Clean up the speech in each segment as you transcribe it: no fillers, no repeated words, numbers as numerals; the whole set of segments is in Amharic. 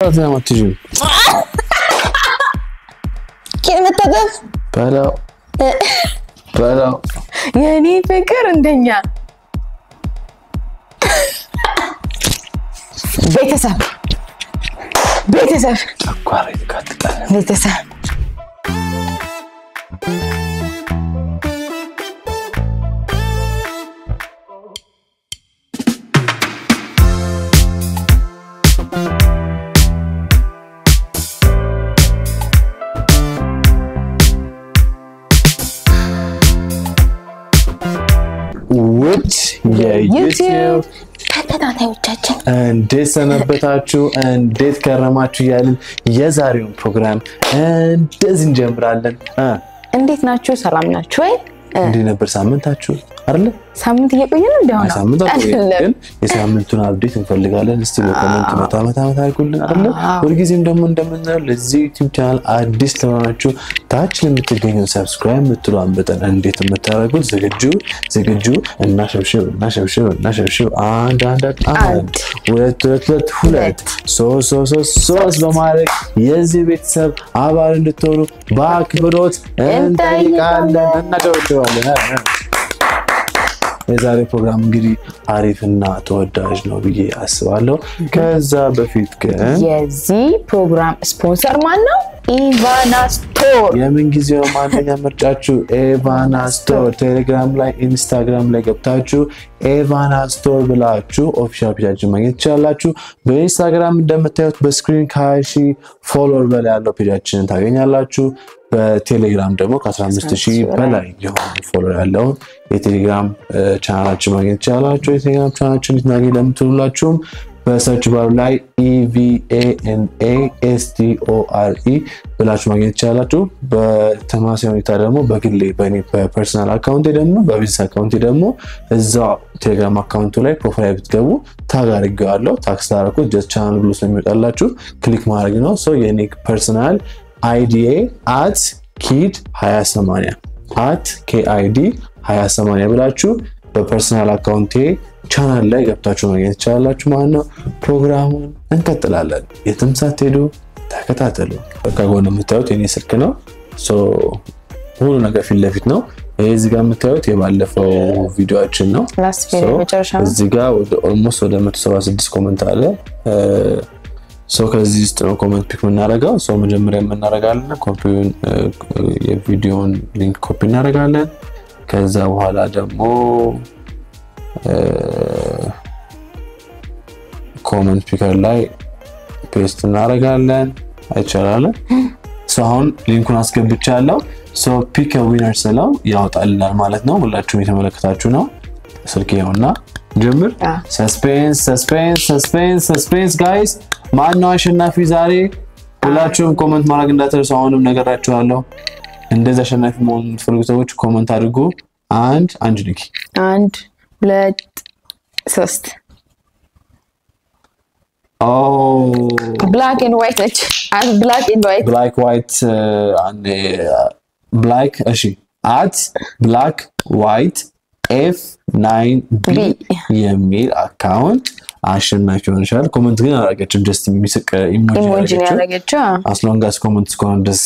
أنا ما تجي. كلمة تقف. بلا. يعني فكر الدنيا. بيتساب. بيتساب. YouTube ተከታታዮቻችን እንዴት ሰነበታችሁ እንዴት ከረማችሁ ያልን የዛሬውን ፕሮግራም እንደዚህ እንጀምራለን እንዴት ናችሁ ሰላም ናችሁ ወይ እንዴ ነበር ሳምንታችሁ አይደል ሳምንት እየቆየን እንደሆነ ሳምንት ግን የሳምንቱን አፕዴት እንፈልጋለን እስቲ በኮሜንት መታ አድርጉልን አይደል ሁልጊዜም ደግሞ እንደምንለው ለዚህ YouTube ቻናል አዲስ ለሆናችሁ ታች ለምትገኙ ሰብስክራይብ ምትሉን በተን እንዴት የምታደርጉት ዝግጁ እና ሸብሸብ አንድ ሁለት ሶስት በማድረግ የዚህ ቤተሰብ አባል እንድትሆኑ በአክብሮት እንጠይቃለን እናደርጋለን የዛሬ ፕሮግራም እንግዲህ አሪፍና ተወዳጅ ነው ብዬ አስባለሁ ከዛ በፊት ግን የዚህ ፕሮግራም ስፖንሰር ማን ነው ኢቫና ስቶር የምን ጊዜው ማንኛ ምርጫችሁ ኢቫና ስቶር ቴሌግራም ላይ ኢንስታግራም ላይ ገብታችሁ ኢቫና ስቶር ብላችሁ ኦፊሻል ፔጃችን ማግኘት ትችላላችሁ በኢንስታግራም እንደምታዩት በስክሪን ካሺ ፎሎወር በላይ ያለው ፔጃችንን ታገኛላችሁ በቴሌግራም ደግሞ ከ15000 በላይ የሆነ ፎሎወር ያለው የቴሌግራም ቻናላችን ማግኘት ትችላላችሁ የቴሌግራም ቻናላችን እንድታገኙ ለምትሉላችሁም በሰርች ባር ላይ EVANASTORE ብላችሁ ማግኘት ትችላላችሁ በተማሳይ ሁኔታ ደግሞ በግሌ በኔ ፐርሰናል አካውንቴ ደግሞ በቢዝነስ አካውንቴ ደግሞ እዛው ቴሌግራም አካውንቱ ላይ ፕሮፋይል ብትገቡ ታግ አድርጌዋለሁ ታክስ ታረኩት ጀስት ቻናል ብሎ ስለሚወጣላችሁ ክሊክ ማድረግ ነው ሶ የኔ ፐርሰናል IDA @KID2080 ብላችሁ በፐርሰናል አካውንቴ ቻናል ላይ ገብታችሁ ማግኘት ትችላላችሁ ማለት ነው ፕሮግራሙን እንቀጥላለን የትም ሳትሄዱ ተከታተሉ በቃ ጎን የምታዩት የኔ ስልክ ነው ሶ ሁሉ ነገር ፊት ለፊት ነው እዚህ ጋር የምታዩት የባለፈው ቪዲዮአችን ነው ላስት ቪዲዮ መጨረሻ እዚህ ጋር ኦልሞስት ወደ 176 ኮሜንት አለ ሶ ከዚህ ውስጥ ነው ኮሜንት ፒክ እናደርጋው ሶ መጀመሪያ እናደርጋለን ኮፒውን የቪዲዮን ሊንክ ኮፒ እናደርጋለን ከዛ በኋላ ደግሞ ኮሜንት ፒከር ላይ ፔስት እናደርጋለን አይቻላል ሶ አሁን ሊንኩን አስገብቻለሁ ሶ ፒክ ዊነር ስለው ያወጣልናል ማለት ነው ሁላችሁም የተመለከታችሁ ነው ስልኬውና ጀምር ሰስፔንስ ጋይስ ማን ነው አሸናፊ ዛሬ ሁላችሁም ኮሜንት ማድረግ እንዳትረሱ አሁንም ነገራችኋለሁ እንደዛ አሸናፊ መሆን የምትፈልጉ ሰዎች ኮሜንት አድርጉ አንድ ልክ 1 2 3 black and white black white and black እሺ black white F9B የሚል አካውንት አሸናፊ ሆነሻል ኮሜንት ግን አላረጋችም ጀስት የሚስቅ ኢሞጂ ያረጋችው as long as ኮሜንት ስኮን ደስ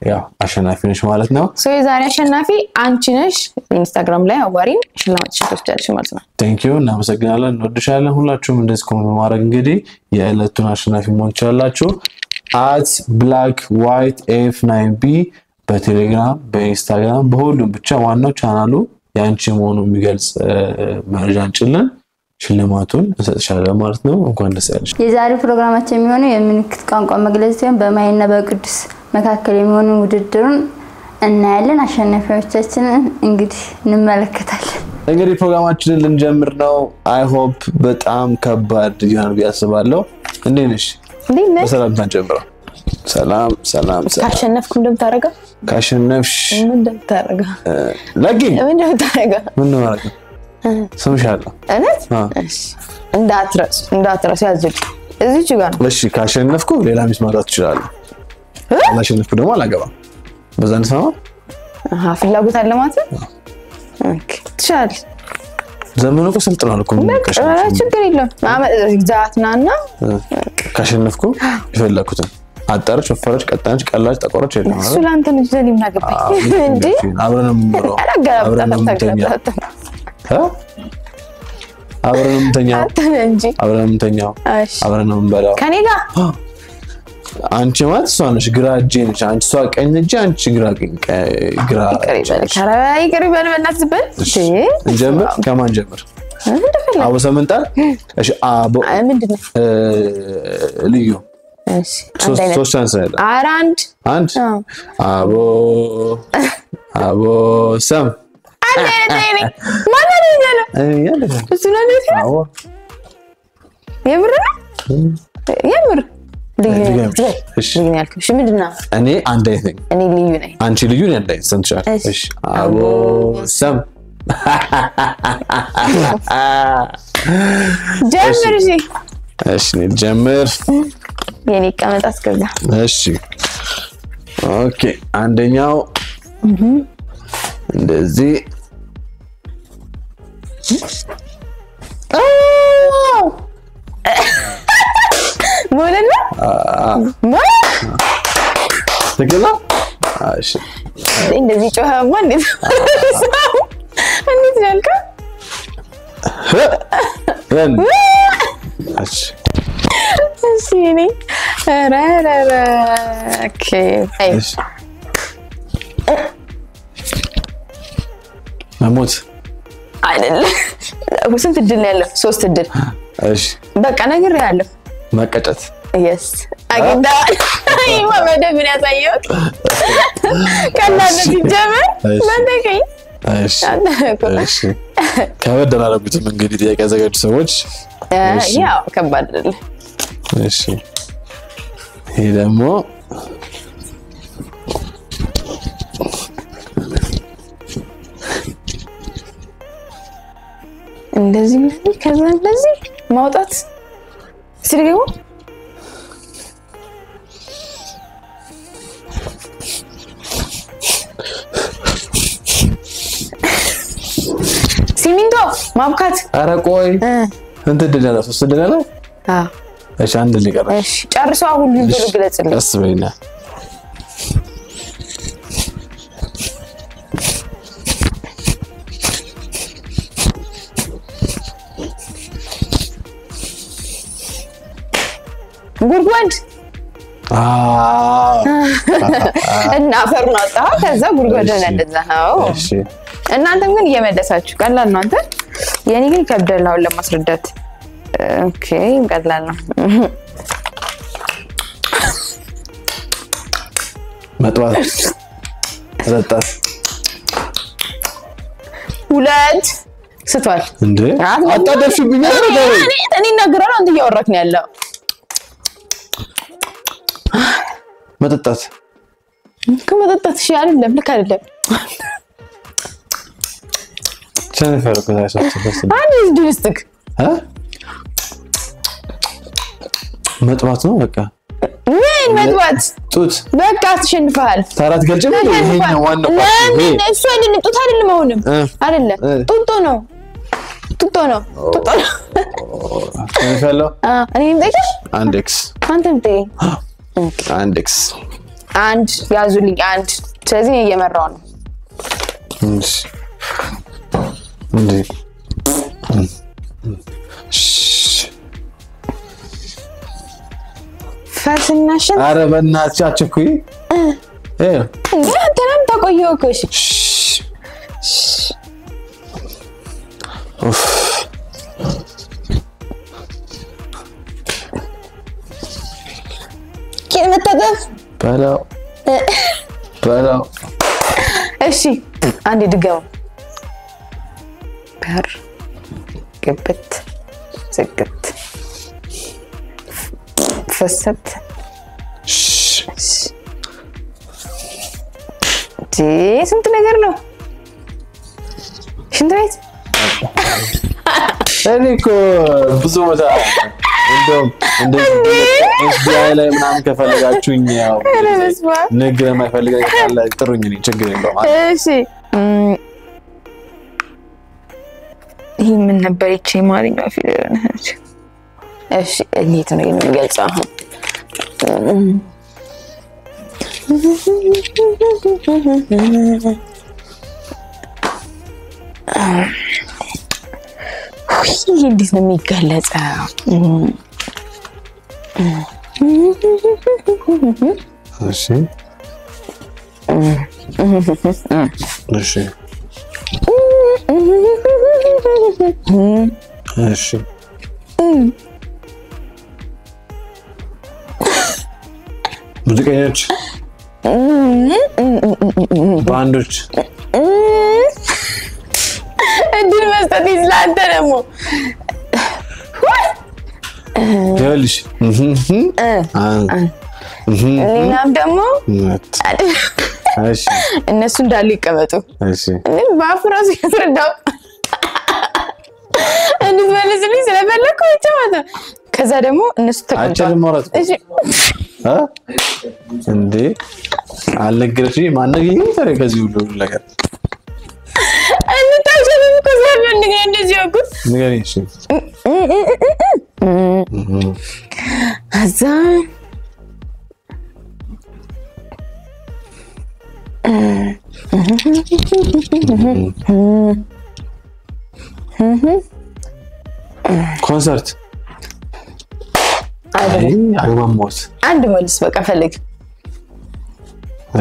ያው አሸናፊ ነሽ ማለት ነው ሶ የዛሬ አሸናፊ አንቺ ነሽ ኢንስታግራም ላይ አዋሪን ሽልማት ትወስጃለሽ ማለት ነው ቴንክ ዩ እናመሰግናለን እንወድሻለን ሁላችሁም እንደዚህ ኮሜንት ማድረግ እንግዲህ የዕለቱን አሸናፊ መሆን ትችላላችሁ @blackwhitef9b በቴሌግራም በኢንስታግራም በሁሉም ብቻ ዋናው ቻናሉ ያንቺ መሆኑ የሚገልጽ መረጃ አንጭልን ሽልማቱን እንሰጥሻለን ማለት ነው እንኳን ደስ ያለሽ የዛሬው ፕሮግራማችን የሚሆነው የምልክት ቋንቋ መግለጽ ሲሆን በማይና በቅዱስ መካከል የሚሆኑ ውድድሩን እናያለን አሸናፊዎቻችንን እንግዲህ እንመለከታለን እንግዲህ ፕሮግራማችንን ልንጀምር ነው አይ ሆፕ በጣም ከባድ ይሆናል ቢያስባለሁ እንዴት ነሽ በሰላም ታንጀምረው ሰላም ካሸነፍኩ እንደምታረጋ ካሸነፍሽ ምን እንደምታረጋ ለኪን ምን እንደምታረጋ ምን ነው ማለት ሰምሻለሁ እነት እሺ እንዳትረሱ ያዝልኝ እዚች ጋር እሺ ካሸነፍኩ ሌላ ሚስ ማውጣት ይችላል ካሸነፍኩ ደግሞ አላገባም በዛን ሰው ፍላጎት አለ ማለት ኦኬ ትሻል ዘመኑ እኮ ሰልጥኗል እኮ ችግር የለም ዛትናና ካሸነፍኩ ይፈለኩትን አጣርች ወፈረች ቀጣንች ቀላች ተቆረች ይላል እሱ ላንተ ልጅ ዘን ይናገባኝ እንዴ አብረን ምንሮ አብረን ምንተኛው አብረን ምንተኛው አብረን ምንተኛው አብረን ምንበላው ከኔ ጋር አንቺ ማለት እሷ ነሽ ግራ እጄ ነሽ አንቺ እሷ ቀኝ እጄ አንቺ ግራ ይቀርበል በእናትህ እሺ እንጀምር ከማን ጀምር አቦ ሰምንጣል እሺ አቦ ምንድነው ልዩ እሺ ሶስት ቻንስ አለ አንድ አቦ ሰም አለኝ ማን ነው ያለ እሱ ነው አዎ የምር እሺ እሺ ምንድነው እኔ አንድ አይተኝ እኔ ልዩ ነኝ አንቺ ልዩ ነኝ አንድ ሰንቻል እሺ አቦ ሰም ጀምር እሺ ጀምር የኔ ቀመጣ አስገባ እሺ ኦኬ አንደኛው እንደዚህ ሞለና ተገላ እሺ እንደዚህ ጮኸማ እንዴት ያልካ እሺ እኔ ራራራ ኦኬ መሞት አይደለም ስንት እድል ነው ያለው 3 እድል እሺ በቃ ነገር ያለው መቀጨት yes አገንዳ አይማ በደንብ ያሳየው ከናለ ሲጀመር ለንደከኝ እሺ እሺ ከበደናለበት እንግዲህ ጥያቄ ያዘጋጁ ሰዎች ያው ከባድ አይደለም እሺ ይሄ ደግሞ እንደዚህ ከዛ እንደዚህ ማውጣት ሲሪው ሲሚንቶ ማብካት ኧረ ቆይ እንት ደደላ ሶስት ደደላ እሺ አንድ ሊቀር እሺ ጨርሰው ሁሉ ግለጽልኝ ቀስ በይና ጉርጓድ እና ፈርና ወጣ ከዛ ጉርጓድ እንደዛ ነው እሺ እናንተም ግን እየመለሳችሁ ቀላል ነው አንተ የኔ ግን ከብደል አሁን ለማስረዳት ኦኬ ቀላል ነው መጥባት ረጣት ሁለት ስቷል እንዴ አጣደፍሽብኝ እኔ ነግራለሁ አንተ እያወራክ ነው ያለው መጠጣት ከመጠጣት እሺ አይደለም ልክ አይደለም ቸነፈር ከታሰብኩት አንድ ድስትክ መጥባት ነው በቃ ምን መጥባት ጡት በቃ ተሸንፈሃል ታራት ገልጭ ነው ይሄኛው ዋናው ፓርት እሱ አይደለም ጡት አይደለም አሁንም አይደለም ጡጦ ነው ተነፈለው እኔም ጠይቀሽ አንድ ኤክስ አንተም ጠይቅ አንድ ኤክስ አንድ ያዙልኝ አንድ ስለዚህ እየመራው ነው እሺ እንዴ ፈስናሽን አረ በእናትሽ አትኩይ እንዴ አንተንም ተቆየው እሺ ኡፍ ከመተገፍ በላው እሺ አንዴ ድገው በር ግብት ዝግት ፈሰት ስንት ነገር ነው ሽንት ቤት እኔ እኮ ብዙ ቦታ እንደዚህ ኤስቢአይ ላይ ምናምን ከፈለጋችሁኝ ያው ንግድ የማይፈልገው ካለ ጥሩኝ እኔ ችግር የለውም እሺ ይሄ ምን ነበር እቺ ማሪኛ ፊደል ነች እሺ እንዴት ነው የሚገልጸው እንዴት ነው የሚገለጸው እሺ እሺ እሺ ሙዚቀኞች ባንዶች እድል መስጠት ይስላንተ ደግሞ ይኸውልሽ እናም ደግሞ እሺ እነሱ እንዳሉ ይቀመጡ እሺ ባፍራስ ያስረዳው እንድትመልስልኝ ስለፈለኩ ብቻ ከዛ ደግሞ እነሱ ተቀምጠው እሺ እንዴ አልነገረሽ ማነገኝ ታዲያ ከዚህ ሁሉ ነገር እንታሽልም ከዛም እንደዚህ ያቁት ንገሪኝ እሺ አዛን ኮንሰርት አይማሞስ አንድ መልስ በቃ ፈልግ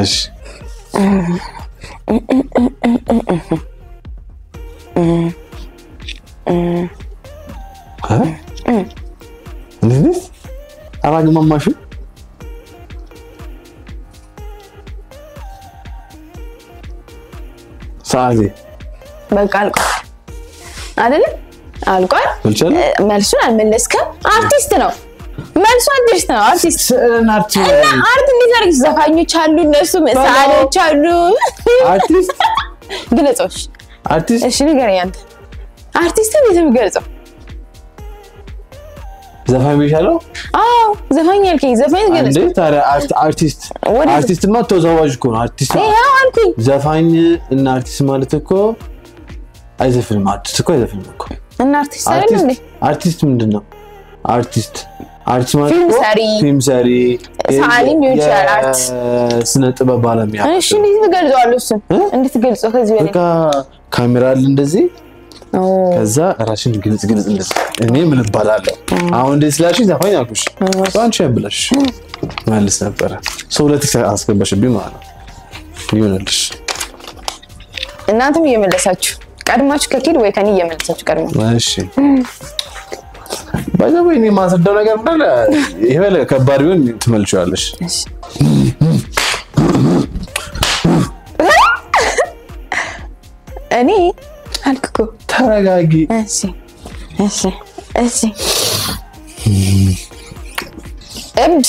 እሺ እንዴት አራግማማሹ ሳዚ በቃ አልቋል አይደል አልቋል መልሱን አልመለስከም አርቲስት ነው መልሱ አርቲስት ነው አርቲስት አርት እንዲዘርግ ዘፋኞች አሉ እነሱ መሳሪያዎች አሉ አርቲስት ግለጾች አርቲስት እሺ ንገረኝ አንተ አርቲስት እንዴት ነው የሚገልጸው ዘፋኝ ይሻለው አዎ ዘፋኝ ያልከኝ ዘፋኝ ገለጽ እንዴ ታዲያ አርቲስት ማለት ተወዛዋዥ እኮ ነው አርቲስት ያው አልኩኝ ዘፋኝ እና አርቲስት ማለት እኮ አይዘፍንም አርቲስት እኮ አይዘፍንም እኮ እና አርቲስት አይደል እንዴ አርቲስት ምንድነው አርቲስት ማለት ፊልም ሰሪ ሳሊም ይችላል አርት ስነ ጥበብ ባለሙያ እሺ እንዴት ትገልጸዋለህ እሱ እንዴት ትገልጸው ከዚህ በላይ በቃ ካሜራ አለ እንደዚህ ከዛ ራሽን ግልጽ እንደዚህ እኔ ምን እባላለሁ አሁን እንደዚህ ስላልሽ ዘፋኝ አልኩሽ አንቺ ያብለሽ መልስ ነበር ሁለት አስገባሽብኝ ማለት ይሆነልሽ እናንተም እየመለሳችሁ ቀድማችሁ ከኪድ ወይ ከኔ እየመለሳችሁ ቀድማ እሺ ባይዘው እኔ ማስረዳው ነገር እንዳለ ይሄ ከባድ ቢሆን ትመልሺዋለሽ እሺ እኔ አልኩ ተረጋጊ እሺ እብድ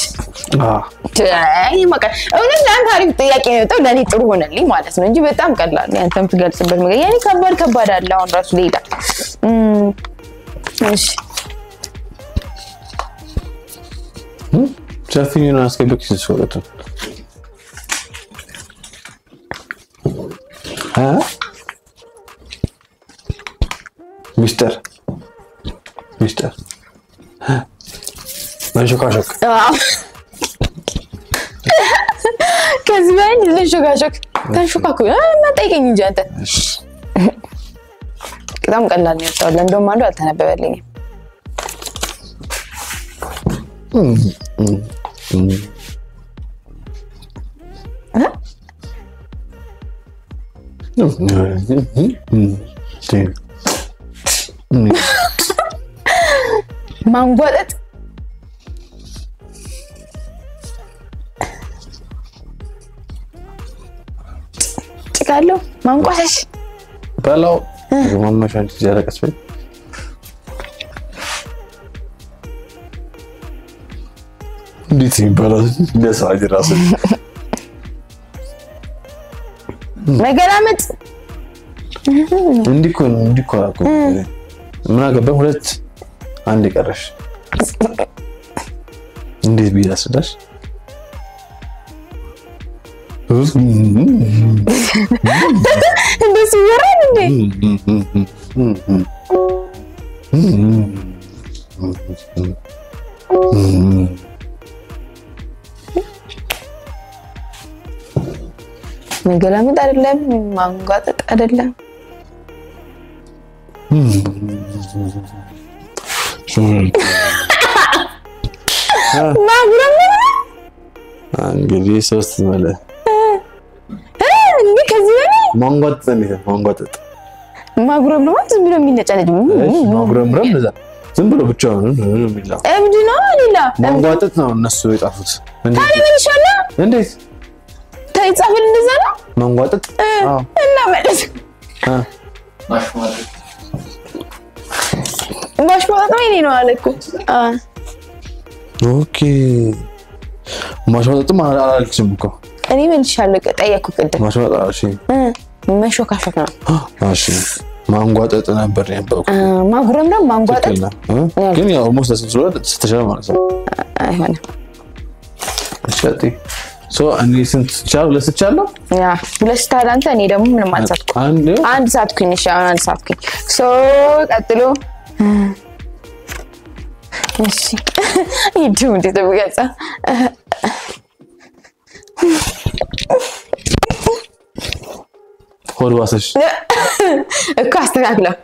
አይ ማካ እውነት ለአንተ አሪፍ ጥያቄ ነው የወጣው ለኔ ጥሩ ሆነልኝ ማለት ነው እንጂ በጣም ቀላል ነው አንተም ትገልጽበት ነገር ያኔ ከባድ አለ አሁን ራሱ ሌላ እሺ ሸፍኝና አስገብክሽ ሰውለቱ ሚስተር መንሾካሾክ ከዚህ በላይ ለሾካሾክ ተንሾካኩ ጠይቀኝ እንጂ አንተ በጣም ቀላል ነው የወጣው እንደውም አንዱ አልተነበበልኝም ማንጓጠጥ ጭቃለው ማንቋሸሽ በላው ማማሻን ትያለቀስ በይ እንዴት ይባላል ለሳጅ ራስ መገላመጥ እንዲኮ አቆ ምን አገባ ሁለት አንድ ይቀርሽ እንዴት ቢያስዳሽ እንደዚህ ይወራል እንዴ መገላመጥ አይደለም ማንጓጠጥ አይደለም ማጉረም እንግዲህ ሶስት ማለት እንዴ ከዚህ በላይ ማንጓጠጥ ማጉረም ነው ዝም ብሎ የሚነጫነጭ ማጉረም ለዛ ዝም ብሎ ብቻውን ነው የሚላው እብድ ነው ሌላ ማንጓጠጥ ነው እነሱ የጣፉት ታዲያ ምን ይሻላል እንዴት ታይጻፈል እንደዛ ነው ማንጓጠጥ እና ማለት ማሽሟጠጥ ነው አለኩ ኦኬ ማሽሟጠጥ ማለት አልችልም እኮ እኔ ምን ይሻላል ጠየቅኩ ቅድም ማሽሟጠጥ እሺ መሾካሾክ ነው እሺ ማንጓጠጥ ነበር ያለው ማጉረም ነው ማንጓጠጥ ግን ያው ሞስ ለሰብስበው ተተሻለ ማለት ነው አይሆንም እሺ እኔ ስንት ቻው ለስቻለሁ ያ ሁለት ታላንተ እኔ ደግሞ ምንም አልሳትኩ አንድ ሳትኩኝ እሺ አሁን አንድ ሳትኩኝ ቀጥሎ እሺ ይዱ እንዴት በገጻ ሆድዋሰሽ እኮ አስተካክለው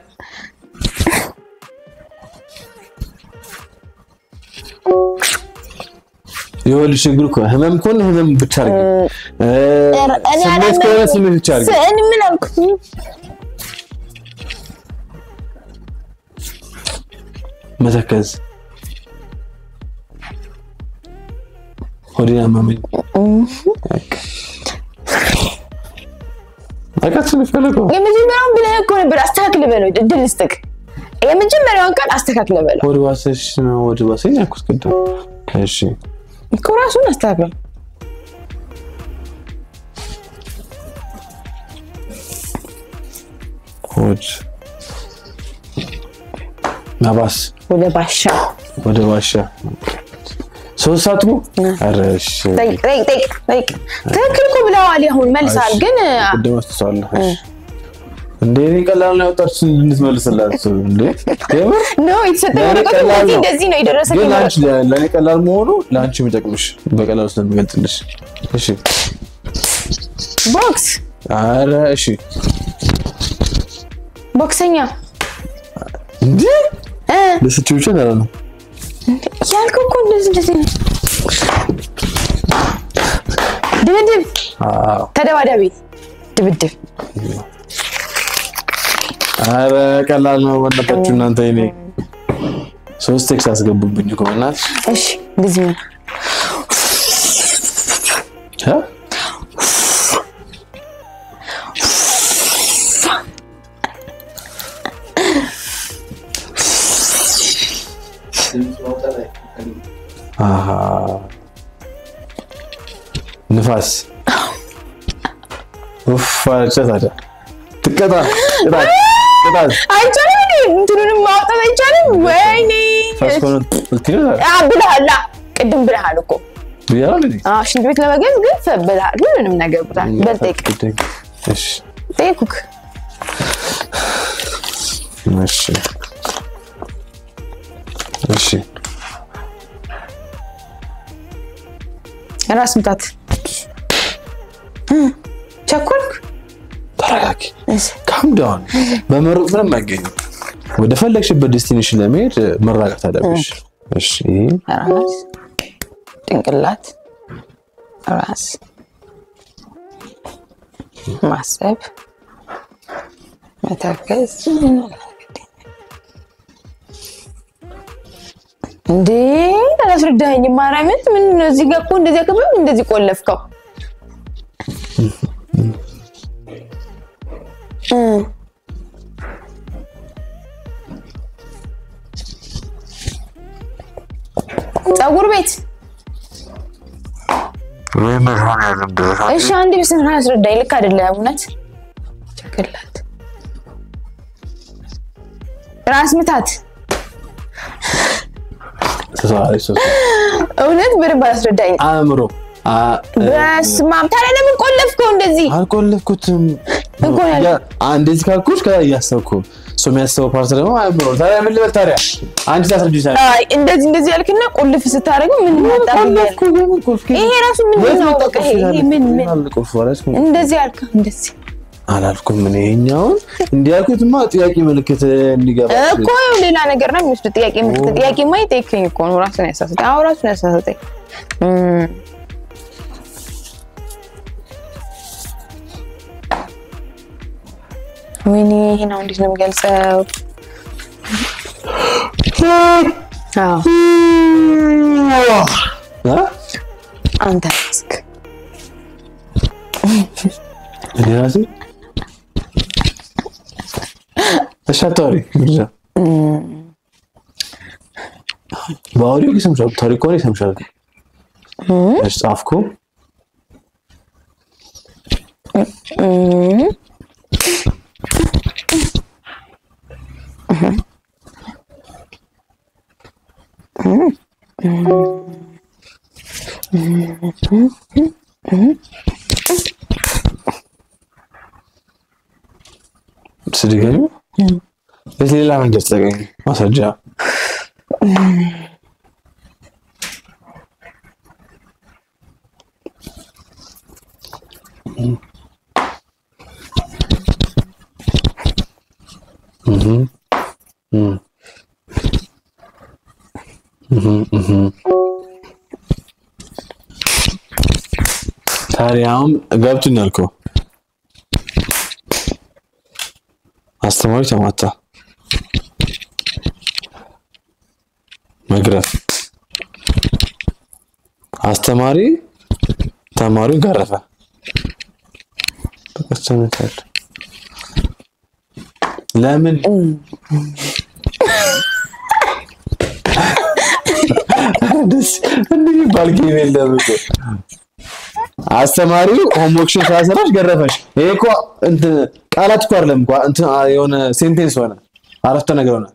ይኸውልሽ እግሩ እኮ ህመም ከሆነ ህመም ብቻ አድርጊ ስሜት ብቻ አድርጊ እኔ ምን አልኩኝ መተከዝ ሆዲያ ማመን አቃተኝ ፈለገው የመጀመሪያውን ብለህ እኮ ነበር አስተካክለ በለው ድል ልስጥቅ የመጀመሪያውን ቃል አስተካክለ በለው ሆድዋሰሽ ነው ሆድዋሰኝ ያልኩት ቅድም እሺ እኮ ራሱን አስተካክለ ሆድ ናባስ ወደ ባሻ ሶስታቱ አረሽ ጠይቅ ተክልኩ ብለዋል አሁን መልሳል ግን ደምስተዋል እንዴ ቀላል ነው ወጣች እንድትመልስላት እንዴ የምር ነው የተሰጠው ወረቀቱ እንደዚህ ነው የደረሰኝ ግን አንቺ ለኔ ቀላል መሆኑ ላንቺ የሚጠቅምሽ በቀላሉ ስለሚገልጽልሽ እሺ ቦክስ አረ እሺ ቦክሰኛ እንዴ ለስቹቹ ነው ያልኩ እኮ እንደዚህ ድብድብ ተደባዳቢ ድብድብ አረ ቀላል ነው ወንደታችሁ እናንተ እኔ ሶስት ቴክስ አስገቡብኝ እኮ እናት እሺ እንደዚህ ነው ንፋስ ፋጨታ ትቀጣ አይቻልም እንትኑንም ማውጣት አይቻልም ወይኔ ብለሃል ቅድም ብለሃል እኮ ብያለሁ ሽንት ቤት ለመገዝ ግን ብለሃል ምንም ነገር ብለሃል በልጠይቅ እሺ ጠይቁክ እሺ እሺ ራስ ምታት ቸኮልክ ተረጋጊ calm down በመሮጥ ምንም አይገኝም ወደ ፈለግሽበት ዴስቲኔሽን ለመሄድ መረጋጋት አለብሽ እሺ ራስ ጭንቅላት ራስ ማሰብ መተከዝ እንዴ አላስረዳኸኝ ማራመት ምን ነው እዚህ ጋር እኮ እንደዚህ አከበብ እንደዚህ ቆለፍከው ፀጉር ቤት ወይ መራን ያለም ድረስ እሺ አንዴ በስነ አስረዳኝ ልክ አይደለም እውነት ጭንቅላት ራስ ምታት እውነት በደንብ አስረዳኝ አእምሮ በስማም ታዲያ ለምን ቆለፍከው እንደዚህ አልቆለፍኩትም እንኳን እንደዚህ ካልኩሽ ከያሰብኩ የሚያስበው ፓርት ደግሞ አይብሮ ታዲያ ምን ልበል ታዲያ አንቺ ታስረጅሻለሽ አይ እንደዚህ ያልክና ቁልፍ ስታረገው ምን ማጣብኛል ይሄ ራሱ ምን ነው ይሄ ምን እንደዚህ ያልክ እንደዚህ አላልኩም ምን ይሄኛውን እንዲያልኩትማ ጥያቄ ምልክት እንዲገባ እኮ ሌላ ነገር ነው የሚወስድ ጥያቄ ምልክት ጥያቄ ማይጠይቀኝ እኮ ነው ራስን ያሳሰተ አው ራስን ያሳሰተ ወይኔ ይሄን አሁን እንዴት ነው የምገልጸው አንተ እስክ እኔራሲ እሻታሪ ብቻ ባውሪው ከሰምሻው ታሪኮሪ ሰምሻው እጻፍኩ ስድገኝ ሌላ መንገድ ተገኘ ማስረጃ ታዲያም ገብቶኛል እኮ አስተማሪ ተማታ መግረፍ አስተማሪ ተማሪውን ገረፈ ተከስተነታል ለምን ደስ እንዴ ባልጌ የለም እኮ አስተማሪው ሆምወርክሽን ሳይሰራሽ ገረፈሽ ይሄ እኮ እንትን ቃላት እኮ አይደለም እኮ እንትን የሆነ ሴንቴንስ ሆነ አረፍተ ነገር ሆነ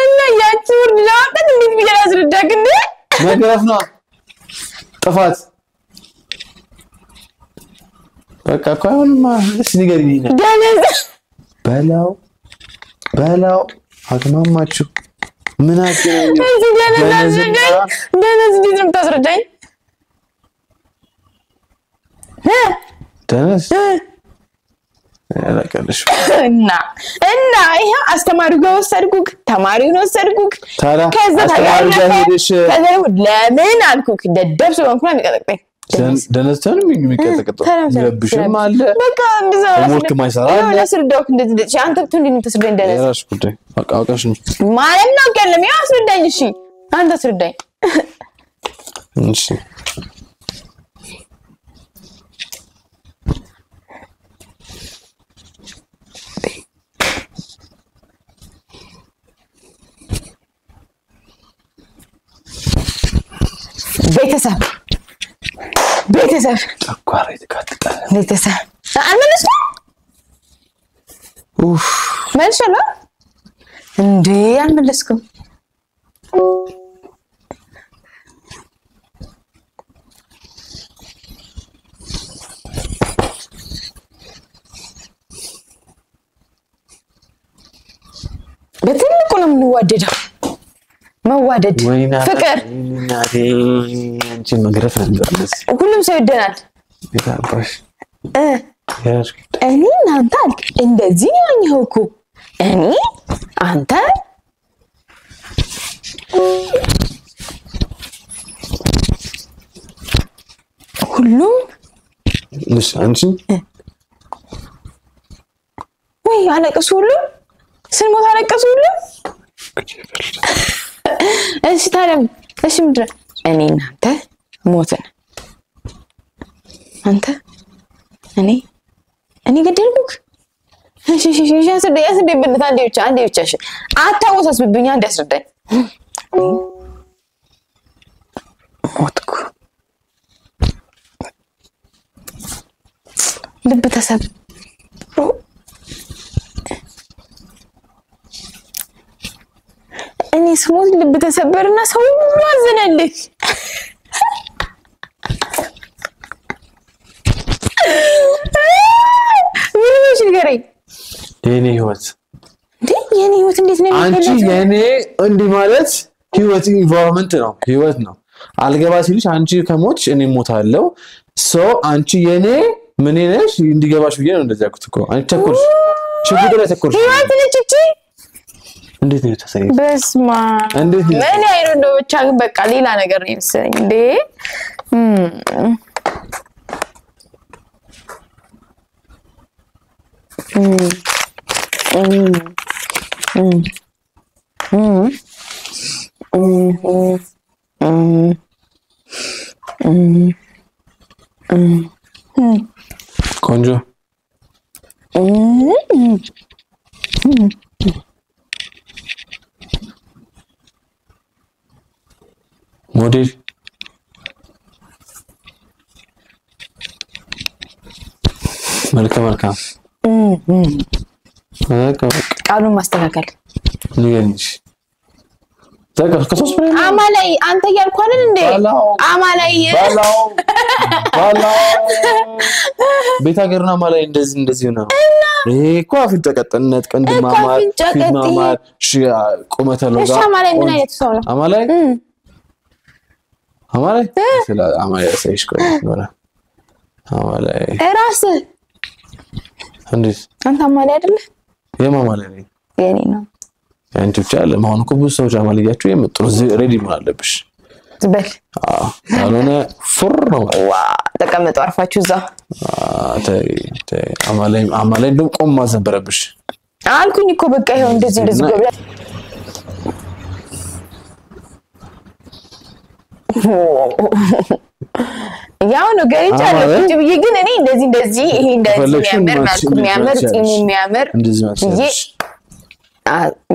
እና ያቺው ላውጣት እንዴት ብዬ ላስረዳክ እንዴ መግረፍ ነው ጥፋት በቃ ቆይማ እስኪ ንገሪኝ በላው አግማማችሁ ምን አገናኘው ደነዝ ዲዝም ታስረዳኝ ደነዝ ያላቀልሽ እና ይሄ አስተማሪው ጋር ወሰድኩክ ተማሪውን ወሰድኩክ ከዛ አስተማሪው ጋር ሄደሽ ከዛ ለምን አልኩክ ደደብ ስለሆንኩ ነው የሚቀጠቅጠኝ ደነዝተን የሚቀጠቅጠው ይረብሽም አለ በቃ እንደዛ ሞልክ ማይሰራ ነው ለስርዳውክ እንደዚህ አንተ ብትሆን እንዴት ተስረዳኝ ደነዝ ያራሽ ጉዳይ አውቃሽ ነው ማለት ነው ከለም ያው አስረዳኝ እሺ አንተ አስረዳኝ እሺ ቤተሰብ ተቋራ የተካተተ ቤተሰብ አልመለስኩም መልሻለሁ እንዴ አልመለስኩም በትልቁ ነው የምንዋደደው መዋደድ ፍቅር እናቴ አንቺ መግረፍ ነበር ሁሉም ሰው ይደናል ይታባሽ እኔ እናንተ እንደዚህ ያኛው እኮ እኔ አንተ ሁሉም እሺ አንቺ ወይ አለቀሱ ሁሉ ስንሞት አለቀሱ ሁሉ እሺ ታዲያ እሺ ምድረ እኔ እናንተ ሞትን አንተ እኔ ገደልኩክ እሺ ያስደኝ ብንታ አንዴ ብቻ እሺ አታወሳስብብኝ አንዴ ያስረዳኝ ሞትኩ ልብ ተሰብሮ እኔ ስሞት ልብ ተሰበርና ሰው ሁሉ አዘነልክ ምን ነው ንገረኝ የኔ ህይወት የኔ ህይወት እንዴት ነው አንቺ የኔ እንዲህ ማለት ህይወት ኢንቫይሮንመንት ነው ህይወት ነው አልገባ ሲልሽ አንቺ ከሞትሽ እኔ ሞታለሁ ሶ አንቺ የኔ ምን ነሽ እንዲገባሽ ብዬ ነው እንደዛ ያልኩት እኮ አንቺ ተኮርሽ ሽጉጥ ላይ ተኮርሽ ህይወት ነች እቺ እንዴት ነው ተሰኝ በስማ እንዴት ነው እኔ አይሮንዶ ብቻ ግን በቃ ሌላ ነገር ነው መሰለኝ እንዴ ቆንጆ ሞዴል መልካም ቃሉን ማስተካከል ንገሪሽ ከሶስት አማላይ አንተ ያልኩ አይደል እንዴ አማላይ ባላው ቤት ሀገርና አማላይ እንደዚህ ነው እኮ አፍንጫ ቀጥነት ቀንድማማር ፊትማማር ቁመተ ለጋ እሺ አማላይ ምን አይነት ሰው ነው አማላይ ስለ አማላይ ሳይሽ ቆይ ነው አማላይ ራስ እንዴት አንተ አማላይ አይደለ የማማላይ ነኝ የኔ ነው አንቺ ብቻ ለማሁን እኮ ብዙ ሰዎች አማልያችሁ የመጡ ሬዲ መሆን አለብሽ ዝበል ያልሆነ ፍር ነው ዋ ተቀመጡ አርፋችሁ እዛ አማላይ እንደው ቆም ማዘበረብሽ አልኩኝ እኮ በቃ ይሄው እንደዚህ ጎብላ ያው ነው ገይቻለሁ እንጂ ብዬ ግን እኔ እንደዚህ ይሄ እንደዚህ የሚያምር የሚያምር እንደዚህ ማለት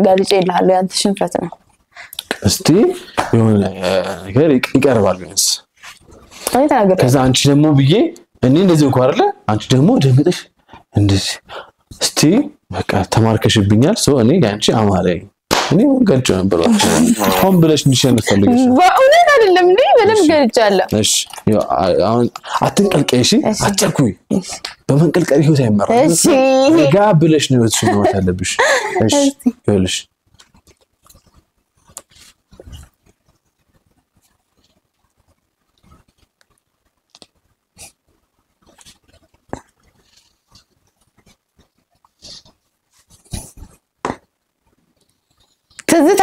ጋልጬ ይላል ያንተ ሽንፈት ነው እስቲ የሆነ ነገር ይቀርባል ቢያንስ አይ ተናገር ከዛ አንቺ ደግሞ ብዬ እኔ እንደዚህ እንኳን አይደለ አንቺ ደግሞ ደምጥሽ እንደዚህ እስቲ በቃ ተማርከሽብኛል ሶ እኔ ያንቺ አማላይ እኔ ወንገልጭ ነበር አሁን ብለሽ እንዲሸነፍ ፈልገሽ በእውነት አይደለም እንዴ በደም ገልጫለሁ እሺ አሁን አትንቀልቀይ እሺ አትጨኩይ በመንቀልቀል ህይወት አይመራም እሺ ጋ ብለሽ ነው እሱ ነው ያለብሽ እሺ ይኸውልሽ ትዝታ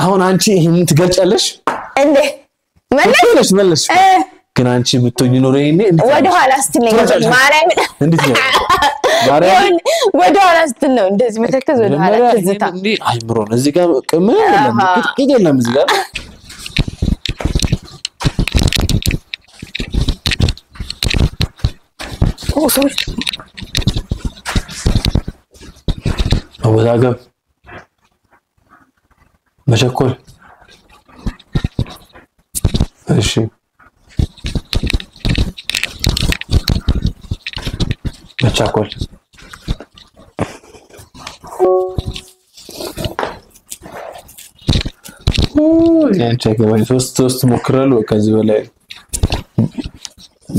አሁን አንቺ ይሄን ትገልጫለሽ እንዴ መለሽ ግን አንቺ ብትሆኚ ኖር ይሄኔ ወደ ኋላ ስትለኝ ማርያም እንዴት ነው ማርያም ወደ ኋላ ስትል ነው እንደዚህ መተከዝ ወደ ኋላ ትዝታ እንዴ አይምሮን እዚህ ጋር ምን የለም እዚህ ጋር ሶሪ አወዛገብ መቸኮል እሺ መቻኮል ያንቺ ገበይ ሶስት ሞክራለሁ ከዚህ በላይ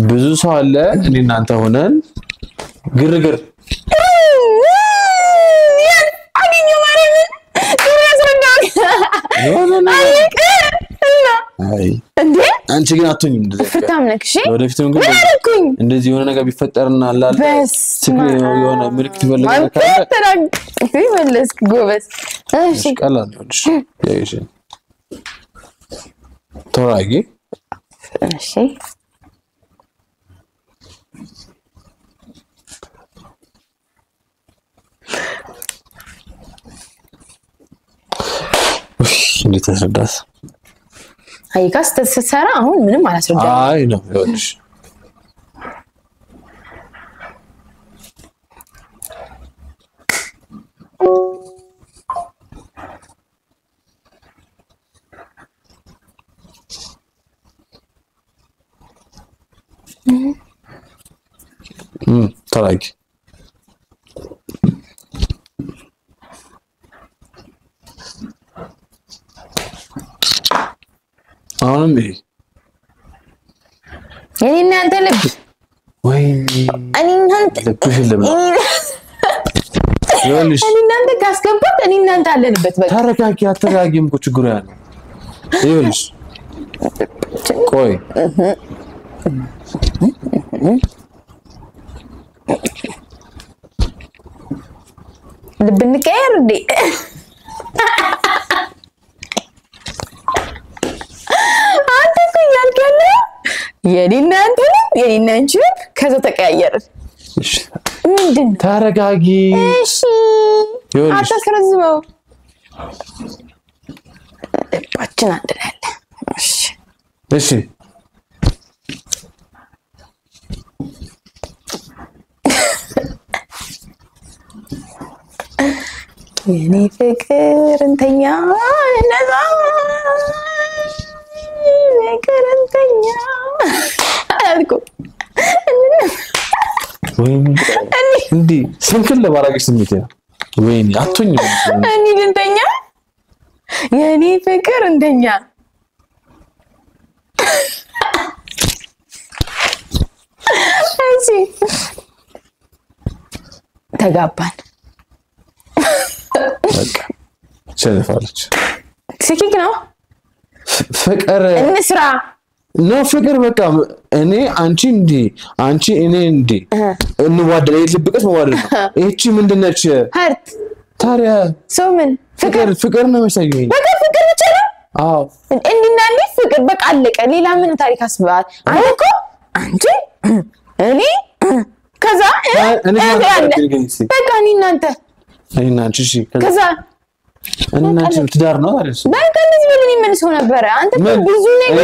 ብዙ ሰው አለ እኔ እናንተ ሆነን ግርግር አገኘው ማርያም አይ እንዴ አንቺ ግን አትሆኝም እንደዚህ ፍታም ነክሽ ወደፊትም ግን እንደዚህ የሆነ ነገር ቢፈጠርና አላለ የሆነ ምልክት ይፈልጋል ካለ ይመለስክ ጎበዝ እሺ ቀላል ነው እሺ ያይሽ ተራጊ እሺ እንዴት ተሰዳስ አይካስ ተሰራ አሁን ምንም አላስረዳም አይ ነው ይኸውልሽ ተራጊ አሁንም ይሄ የኔና አንተ ልብ ወይ እኔና አንተ ልብሽ ለምን ይኸውልሽ እኔ እናንተ ካስገባት እኔ እናንተ አለንበት በቃ ተረጋጊ አተረጋጊም እኮ ችግሩ ያለ ይኸውልሽ ቆይ ልብንቀየር እንዴ አንተ እኮ ያልከለ የኔና አንተ የኔና አንቺ ከዛ ተቀያየረ ምንድን ተረጋጊ እሺ አታስረዝመው ልባችን አንድ ላይ አለ እሺ እሺ የኔ ፍቅር እንተኛ ነዛ ፍቅር እንተኛ አልኩ እንዴ ስንክል ለባራገሽ ስሜት ነው ወይኔ አትሁኝ እኔ እንተኛ የኔ ፍቅር እንተኛ እሺ ተጋባን በቃ ሸነፋለች ስኪክ ነው ፍቅር እንስራ ነው ፍቅር በቃ እኔ አንቺ እንዲ አንቺ እኔ እንዲ እንዋደድ ልብቀስ መዋደድ ነው እቺ ምንድነች ሀርት ታዲያ ሰው ምን ፍቅር ነው መሰለኝ በቃ ፍቅር ብቻ ነው አዎ እንዲና እንዴ ፍቅር በቃ አለቀ ሌላ ምን ታሪክ አስበሃል አንተ እኮ አንቺ እኔ ከዛ እኔ በቃ እኔ እናንተ እኔና አንቺ እሺ ከዛ እኔና አንቺ ትዳር ነው አይደል በቃ እንደዚህ ምን ይመልሰው ነበር አንተ ብዙ ነገር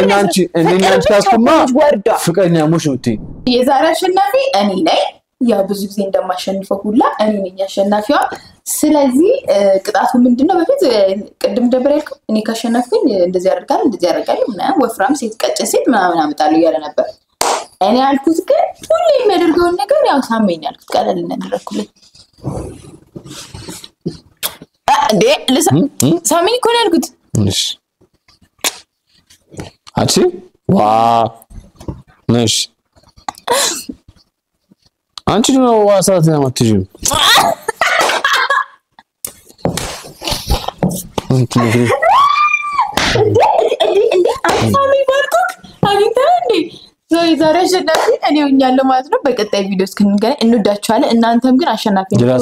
እኔና አንቺ ታስቆማ ፍቅረኛ ሙሽ ነው እንዴ የዛሬ አሸናፊ እኔ ነኝ ያ ብዙ ጊዜ እንደማሸንፈው ሁላ እኔ ነኝ አሸናፊዋ ስለዚህ ቅጣቱ ምንድነው በፊት ቅድም ደብረ ያልኩ እኔ ካሸነፍኩኝ እንደዚህ ያደርጋል ምናምን ወፍራም ሴት ቀጭን ሴት ምናምን አመጣለሁ ያለ ነበር እኔ አልኩት ግን ሁሌ የሚያደርገውን ነገር ያው ሳመኝ አልኩት ቀለል እንደነረኩልኝ እንዴ ሳመኝ እኮ ነው ያልኩት እሺ አቺ ዋ ነሽ አንቺ ነው ዋሳት ያመጥጂው እንዴ ሳመኝ ባልኩት አግኝታ እንዴ ዛሬ አሸናፊ እኔ ሆኛለሁ ማለት ነው በቀጣይ ቪዲዮ እስክንገናኝ እንወዳችኋለን እናንተም ግን አሸናፊ ነው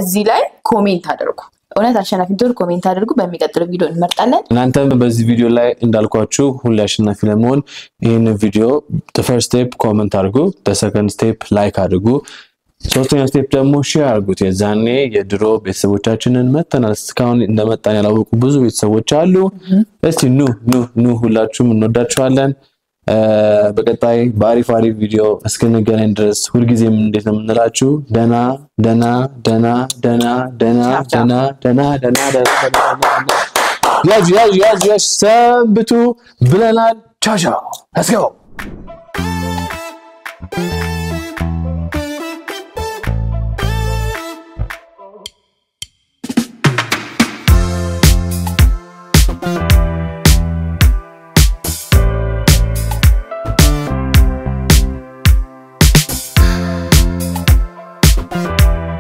እዚህ ላይ ኮሜንት አድርጉ እውነት አሸናፊ እንደሆነ ኮሜንት አድርጉ በሚቀጥለው ቪዲዮ እንመርጣለን እናንተም በዚህ ቪዲዮ ላይ እንዳልኳችሁ ሁሉ አሸናፊ ለመሆን ይሄን ቪዲዮ the first step ኮሜንት አድርጉ the second step ላይክ አድርጉ ሶስተኛ ስቴፕ ደግሞ ሼር አድርጉት የዛኔ የድሮ ቤተሰቦቻችንን መተናል እስካሁን እንደመጣን ያላወቁ ብዙ ቤተሰቦች አሉ እስቲ ኑ ሁላችሁም እንወዳችኋለን በቀጣይ ባሪፍ ቪዲዮ እስክንገናኝ ድረስ ሁልጊዜም እንዴት ነው የምንላችሁ ደና ያዝ ሰንብቱ ብለናል ቻው let's go